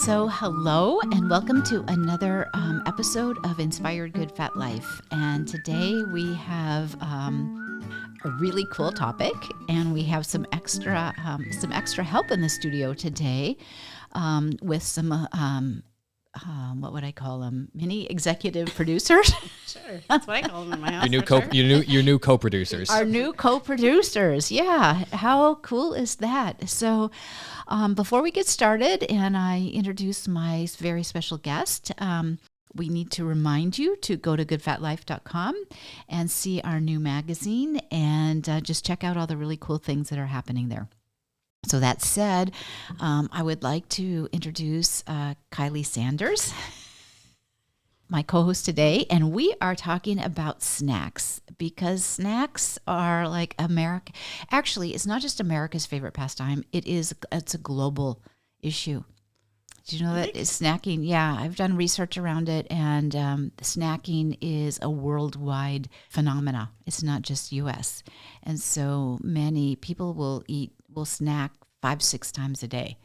So hello and welcome to another episode of Inspired Good Fat Life. And today we have a really cool topic, and we have some extra help in the studio today with some what would I call them? Mini executive producers. Sure, that's what I call them in my house. Your new co-producers. Our new co-producers. Yeah, how cool is that? So, before we get started, and I introduce my very special guest. We need to remind you to go to goodfatlife.com and see our new magazine, and just check out all the really cool things that are happening there. So that said, I would like to introduce Kylee Sanders, my co-host today, and we are talking about snacks, because snacks are like America. Actually, it's not just America's favorite pastime. It's a global issue. Do you know that snacking? Yeah, I've done research around it, and snacking is a worldwide phenomena. It's not just U.S. And so many people will snack 5-6 times a day.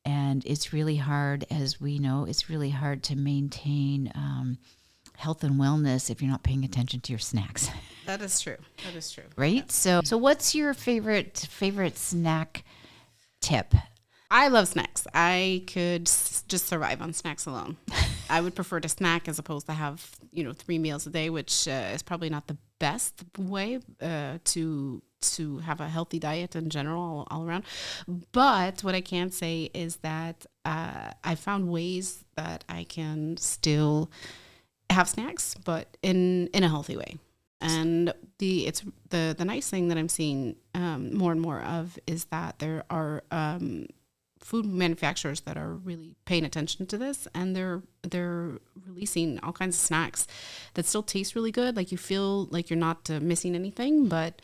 And it's really hard, as we know, it's really hard to maintain health and wellness if you're not paying attention to your snacks. That is true. Right? Yeah. So what's your favorite snack tip? I love snacks. I could just survive on snacks alone. I would prefer to snack as opposed to have, 3 meals a day, which is probably not the best way to have a healthy diet in general all around. But what I can say is that I found ways that I can still have snacks, but in a healthy way. And the nice thing that I'm seeing more and more of is that there are food manufacturers that are really paying attention to this, and they're releasing all kinds of snacks that still taste really good. Like you feel like you're not missing anything, but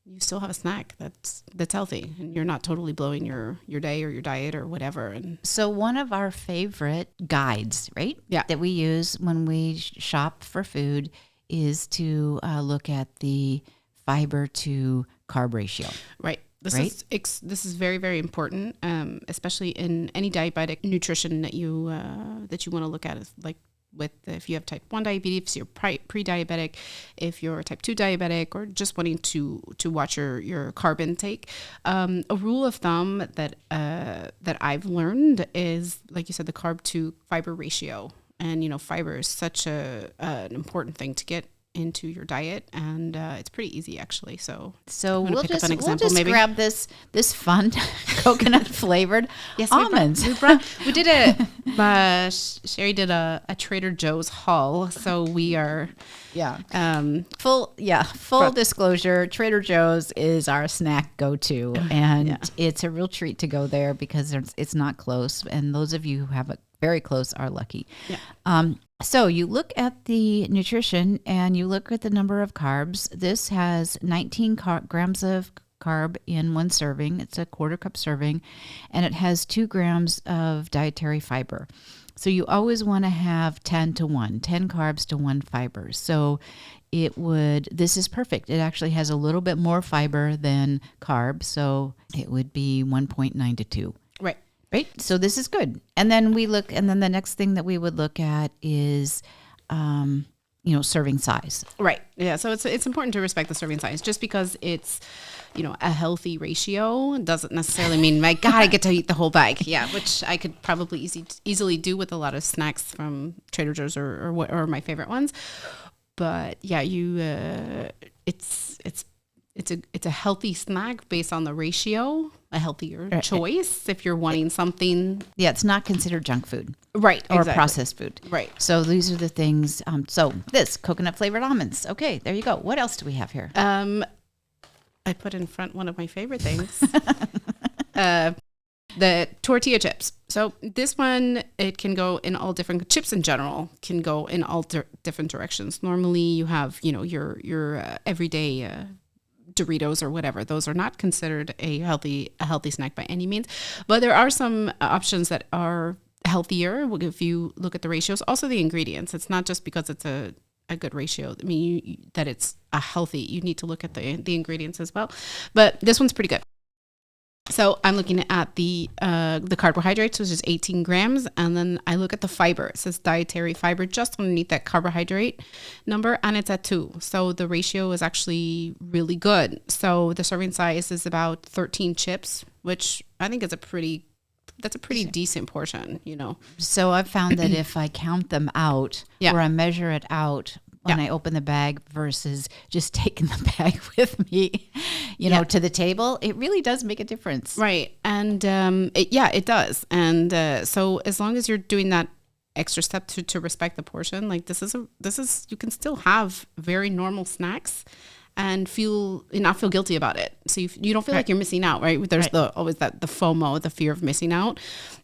you still have a snack that's healthy, and you're not totally blowing your day or your diet or whatever. And so one of our favorite guides, right? Yeah. That we use when we shop for food is to look at the fiber to carb ratio. Right. This is very, very important, especially in any diabetic nutrition that you want to look at. Is like if you have type 1 diabetes, you're pre-diabetic, if you're type 2 diabetic, or just wanting to watch your carb intake. A rule of thumb that I've learned is, like you said, the carb to fiber ratio. And fiber is such an important thing to get into your diet, and it's pretty easy actually. So we'll just grab this fun coconut flavored almonds. We did a Sherri did a Trader Joe's haul, so we are full disclosure. Trader Joe's is our snack go-to, and it's a real treat to go there because it's not close, and those of you who have it very close are lucky. So you look at the nutrition and you look at the number of carbs. This has 19 grams of carb in one serving. It's a 1/4 cup serving, and it has 2 grams of dietary fiber. So you always want to have 10 to 1, 10 carbs to 1 fiber. So this is perfect. It actually has a little bit more fiber than carb. So it would be 1.9 to 2. Right. So this is good. And then the next thing that we would look at is, serving size. Right. Yeah. So it's important to respect the serving size. Just because it's, a healthy ratio doesn't necessarily mean, my God, I get to eat the whole bag. Yeah. Which I could probably easily do with a lot of snacks from Trader Joe's or my favorite ones. But yeah, it's a healthy snack based on the ratio, a healthier choice if you're wanting something. Yeah, it's not considered junk food. Right. Or processed food. Right. So these are the things. So this coconut flavored almonds. Okay, there you go. What else do we have here? I put in front one of my favorite things. The tortilla chips. So this one, it can go in all different, chips in general can go in all different directions. Normally you have, your everyday Doritos or whatever. Those are not considered a healthy snack by any means, but there are some options that are healthier if you look at the ratios. Also the ingredients. It's not just because it's a good ratio. I mean, that it's a healthy. You need to look at the ingredients as well. But this one's pretty good. So I'm looking at the carbohydrates, which is 18 grams. And then I look at the fiber. It says dietary fiber just underneath that carbohydrate number, and it's at 2. So the ratio is actually really good. So the serving size is about 13 chips, which I think is a pretty decent portion, you know. So I've found that if I count them out or I measure it out when I open the bag versus just taking the bag with me, you know, to the table, it really does make a difference. Right. And it does. And so as long as you're doing that extra step to respect the portion, like this is you can still have very normal snacks and not feel guilty about it. So you don't feel like you're missing out, right? There's always the FOMO, the fear of missing out.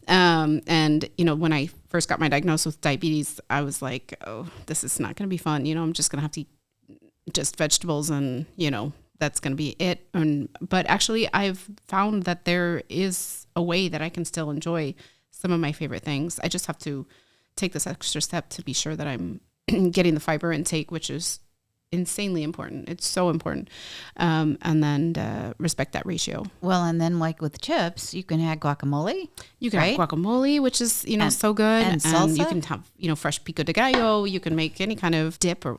And, you know, when I first got my diagnosis with diabetes, I was like, oh, this is not going to be fun. You know, I'm just going to have to eat just vegetables and, you know, that's going to be it. But actually I've found that there is a way that I can still enjoy some of my favorite things. I just have to take this extra step to be sure that I'm getting the fiber intake, which is insanely important. It's so important. And then respect that ratio. Well, and then like with chips, you can add guacamole. You can add guacamole, which is, you know, so good. And salsa. You can have, you know, fresh pico de gallo. You can make any kind of dip I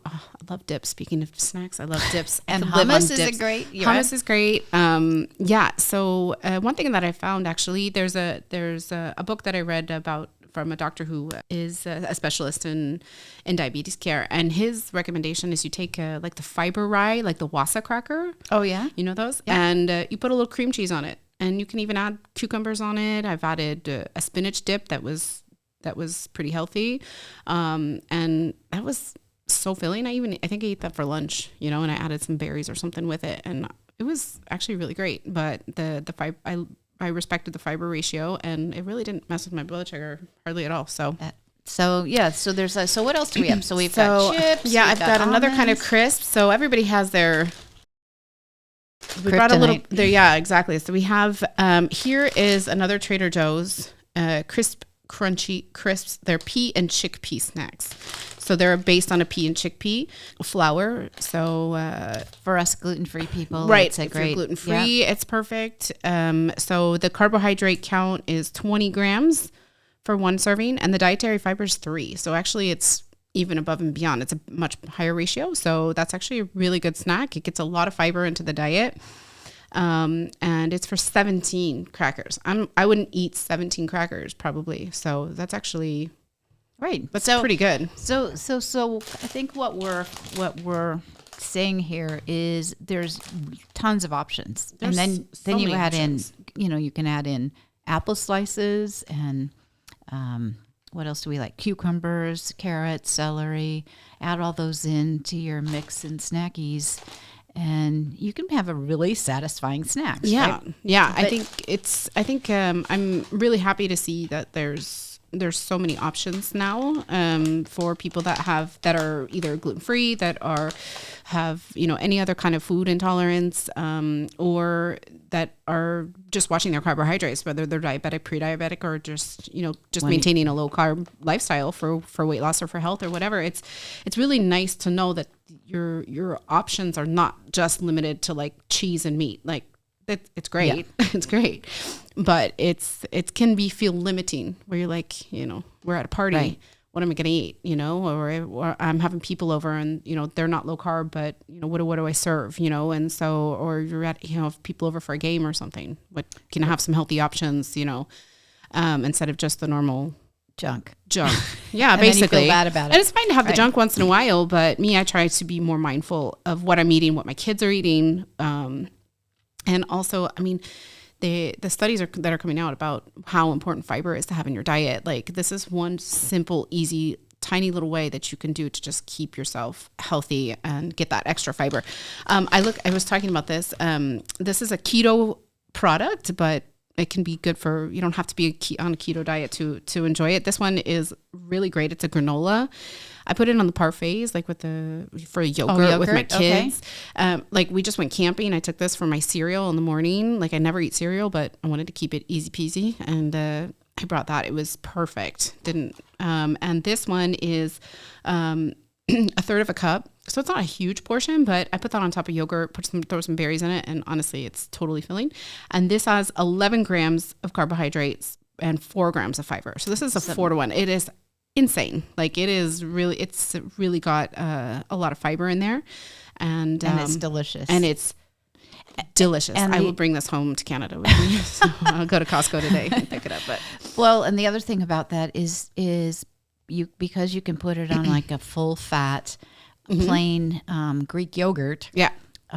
love dips. Speaking of snacks, I love dips. And hummus is great. Hummus is great. So one thing that I found actually, there's a book that I read about from a doctor who is a specialist in diabetes care. And his recommendation is you take like the fiber rye, like the Wasa cracker. Oh, yeah. You know those? Yeah. And you put a little cream cheese on it. And you can even add cucumbers on it. I've added a spinach dip that was pretty healthy. And that was so filling. I think I ate that for lunch, you know, and I added some berries or something with it. And it was actually really great. But the fiber, I respected the fiber ratio, and it really didn't mess with my blood sugar hardly at all. So there's so what else do we have? So we've got chips. Yeah, I've got another kind of crisp. So everybody has their. We brought a little there. Yeah, exactly. So we have here is another Trader Joe's crisp, crunchy crisps. They're pea and chickpea snacks. So they're based on a pea and chickpea flour. So for us gluten-free people, right? It's a if great you're gluten-free, it's perfect. So the carbohydrate count is 20 grams for one serving, and the dietary fiber is 3. So actually, it's even above and beyond. It's a much higher ratio. So that's actually a really good snack. It gets a lot of fiber into the diet. And it's for 17 crackers. I wouldn't eat 17 crackers probably. So that's actually right. That's pretty good. So I think what we're saying here is there's tons of options. There's and then you add options. in, you know, you can add in apple slices and what else do we like? Cucumbers, carrots, celery. Add all those into your mix and snackies, and you can have a really satisfying snack. Yeah, right? yeah. I think I'm really happy to see that there's so many options now for people that are either gluten-free, that have, you know, any other kind of food intolerance, or that are just watching their carbohydrates, whether they're diabetic, pre-diabetic, or just maintaining a low carb lifestyle for weight loss or for health or whatever. It's really nice to know that your options are not just limited to like cheese and meat. Like it's great. Yeah. It's great. But it can feel limiting where you're like, you know, we're at a party. Right. What am I going to eat? You know, or I'm having people over and, you know, they're not low carb, but, you know, what do I serve? You know, and so, or you're at, you know, people over for a game or something. What can I have some healthy options, you know, instead of just the normal junk. Yeah, and basically. Then you feel bad about it. And it's fine to have the junk once in a while, but me, I try to be more mindful of what I'm eating, what my kids are eating. And also, I mean, the studies that are coming out about how important fiber is to have in your diet. Like, this is one simple, easy, tiny little way that you can do to just keep yourself healthy and get that extra fiber. I was talking about this. This is a keto product, but it can be good for, you don't have to be on a keto diet to enjoy it. This one is really great. It's a granola. I put it on the parfaits, like for yogurt with my kids. Okay. Like we just went camping. I took this for my cereal in the morning. Like I never eat cereal, but I wanted to keep it easy peasy. And I brought that. It was perfect. And this one is a third of a cup. So it's not a huge portion, but I put that on top of yogurt, throw some berries in it, and honestly, it's totally filling. And this has 11 grams of carbohydrates and 4 grams of fiber. So this is a 4-to-1. It is insane. Like it's really got a lot of fiber in there. And it's delicious. And it's delicious. And I will bring this home to Canada with me. So I'll go to Costco today and pick it up. But well, and the other thing about that is because you can put it on like a full fat, plain Greek yogurt. Yeah.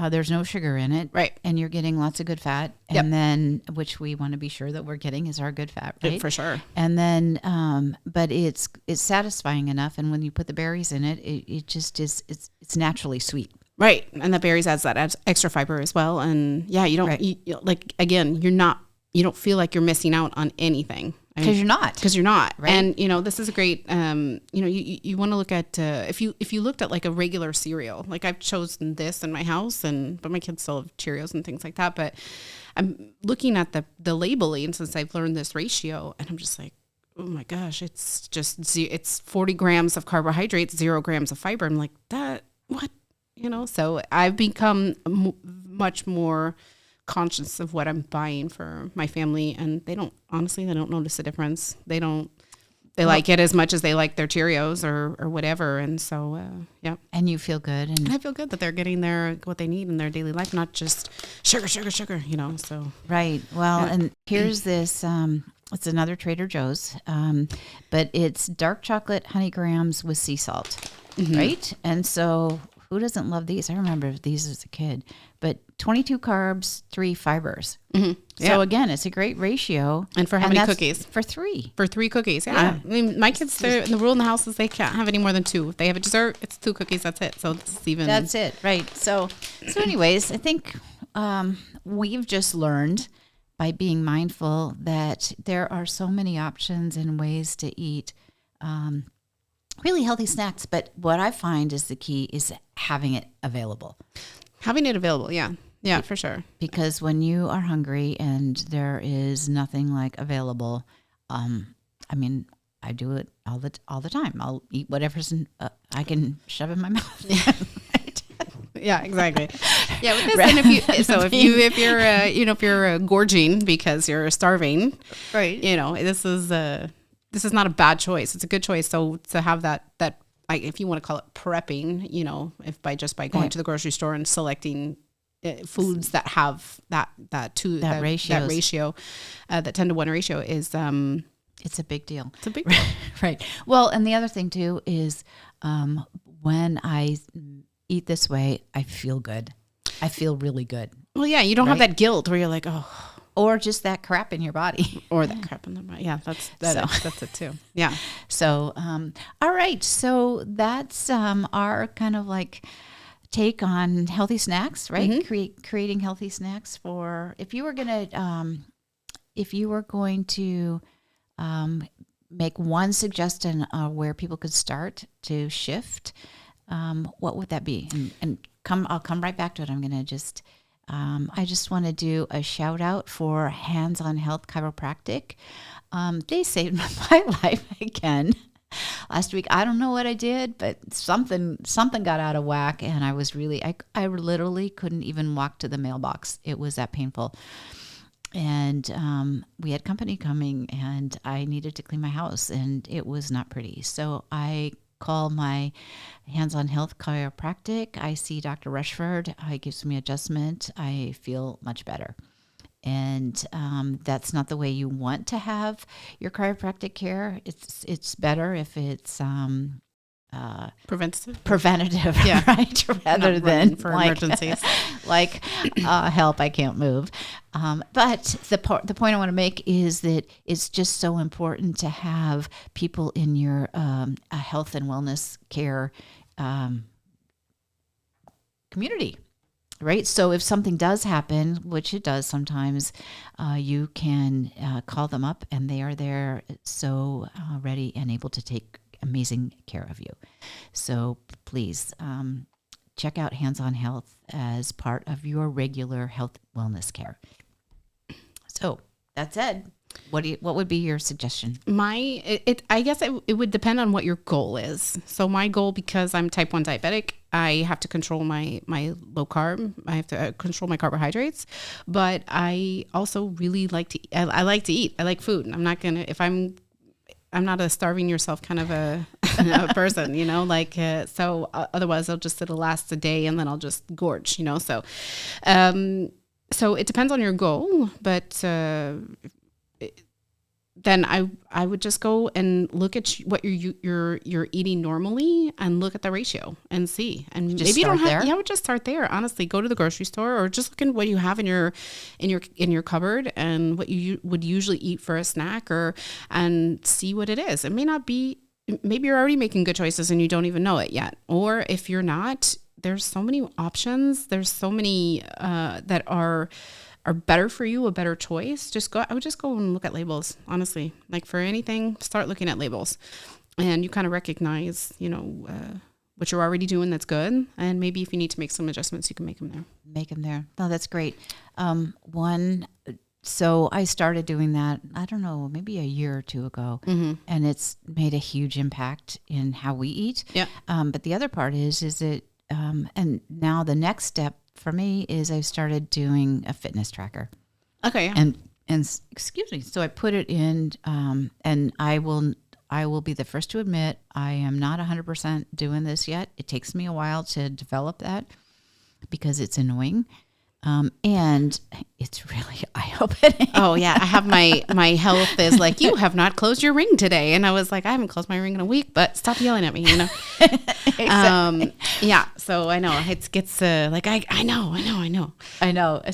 There's no sugar in it. Right. And you're getting lots of good fat. And then, which we want to be sure that we're getting is our good fat, right? For sure. And then, but it's satisfying enough. And when you put the berries in it, it just is, it's naturally sweet. Right. And the berries adds extra fiber as well. And yeah, you don't, you don't feel like you're missing out on anything. Because you're not. Because you're not. Right. And, this is a great, you want to look at, if you looked at like a regular cereal, like I've chosen this in my house, but my kids still have Cheerios and things like that. But I'm looking at the labeling since I've learned this ratio, and I'm just like, oh my gosh, it's 40 grams of carbohydrates, 0 grams of fiber. I'm like, what? So I've become much more conscious of what I'm buying for my family, and they don't notice the difference. They like it as much as they like their Cheerios or whatever. And so, yeah. And you feel good. And I feel good that they're getting what they need in their daily life, not just sugar, so. Right. Well, and here's this, it's another Trader Joe's, but it's dark chocolate honey grams with sea salt, right? And so who doesn't love these? I remember these as a kid, but 22 carbs, 3 fibers. Mm-hmm. Yeah. So again, it's a great ratio. And for how many cookies? For 3. For 3 cookies, yeah. I mean, my kids, the rule in the house is they can't have any more than 2. If they have a dessert, it's 2 cookies, that's it. So it's even... That's it, right. So anyways, I think we've just learned by being mindful that there are so many options and ways to eat really healthy snacks. But what I find is the key is having it available. Having it available, yeah. Yeah, for sure. Because when you are hungry and there is nothing like available, I mean, I do it all the time. I'll eat whatever's I can shove in my mouth. Yeah. Yeah, exactly. Yeah, with this, and if you're gorging because you're starving, right? This is not a bad choice. It's a good choice. So to have that if you want to call it prepping, by going to the grocery store and selecting foods that have that ratio, that 10-to-1 ratio is it's a big deal. It's a big deal. Right. Well, and the other thing too is when I eat this way, I feel good. I feel really good. Well, yeah, you don't have that guilt where you're like, oh. Or just that crap in your body. Or that crap in the body. Yeah, that's it too. Yeah. So, all right. So that's our kind of like take on healthy snacks, right? Mm-hmm. Creating healthy snacks for if you were going to make one suggestion where people could start to shift, what would that be? And I'll come right back to it. I'm going to just. I just want to do a shout out for Hands on Health Chiropractic. They saved my life again last week. I don't know what I did, but something got out of whack, and I was really I literally couldn't even walk to the mailbox. It was that painful. And we had company coming, and I needed to clean my house, and it was not pretty. So I call my Hands on Health Chiropractic. I see Dr. Rushford. He gives me adjustment. I feel much better. And that's not the way you want to have your chiropractic care. It's better if it's preventative, yeah. Right? Rather than for emergencies. Help, I can't move. But the point I want to make is that it's just so important to have people in your health and wellness care community, right? So if something does happen, which it does sometimes, you can call them up, and they are there so ready and able to take amazing care of you. So please check out Hands on Health as part of your regular health wellness care. So that said, What would be your suggestion? I guess it would depend on what your goal is. So my goal, because I'm type 1 diabetic, I have to control my low carb. I have to control my carbohydrates, but I also really like to, I like to eat. I like food. I'm not going to, if I'm not a starving yourself kind of a person, you know, like, so otherwise it'll last a day and then I'll just gorge, you know? So it depends on your goal, but, then I would just go and look at what you're eating normally and look at the ratio and see. And just maybe you don't have, there? I would just start there. Honestly, go to the grocery store or just look at what you have in your cupboard and what you would usually eat for a snack and see what it is. It may not be, maybe you're already making good choices and you don't even know it yet. Or if you're not, there's so many options. There's so many that are better for you, a better choice. I would just go and look at labels, honestly. Like for anything, start looking at labels. And you kind of recognize, you know, what you're already doing that's good. And maybe if you need to make some adjustments, you can make them there. Make them there. No, that's great. So I started doing that, I don't know, maybe a year or two ago. Mm-hmm. And it's made a huge impact in how we eat. Yeah. But the other part is that, and now the next step for me is I've started doing a fitness tracker. Okay. And excuse me. So I put it in, and I will be the first to admit I am not 100% doing this yet. It takes me a while to develop that because it's annoying. And it's really eye-opening. Oh yeah. I have my health is like, you have not closed your ring today. And I was like, I haven't closed my ring in a week, but stop yelling at me, you know? Exactly. Yeah. So I know it gets, like, I know.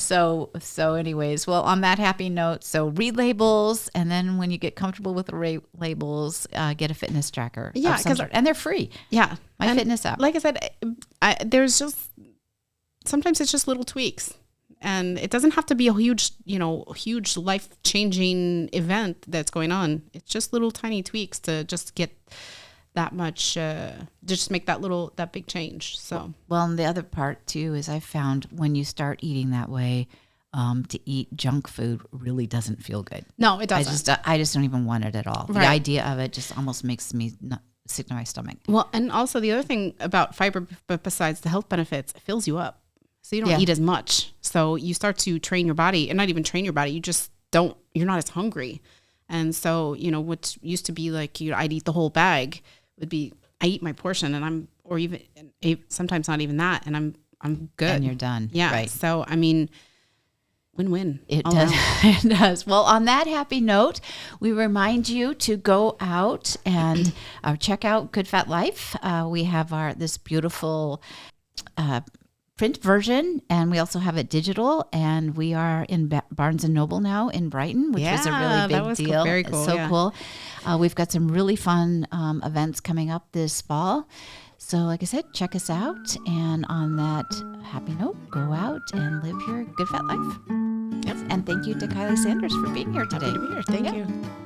So anyways, well, on that happy note, so read labels. And then when you get comfortable with the labels, get a fitness tracker. Yeah. And they're free. Yeah. My fitness app. Like I said, sometimes it's just little tweaks. And it doesn't have to be a huge life-changing event that's going on. It's just little tiny tweaks to just get that much, just make that big change. So, well, and the other part too is I found when you start eating that way, to eat junk food really doesn't feel good. No, it doesn't. I just don't even want it at all. Right. The idea of it just almost makes me sick to my stomach. Well, and also the other thing about fiber, besides the health benefits, it fills you up. So you don't eat as much. So you start to train your body, and not even train your body. You just you're not as hungry. And so, you know, what used to be like, I'd eat the whole bag would be, I eat my portion or even sometimes not even that. And I'm good. And you're done. Yeah. Right. So, I mean, win-win. It does. It does. Well, on that happy note, we remind you to go out and check out Good Fat Life. We have this beautiful, print version, and we also have it digital, and we are in Barnes & Noble now in Brighton, which was a really big deal. Cool. Very cool. It's so cool. We've got some really fun events coming up this fall. So like I said, check us out. And on that happy note, go out and live your Good Fat Life. Yep. And thank you to Kylee Sanders for being here today. Happy to be here. Thank you.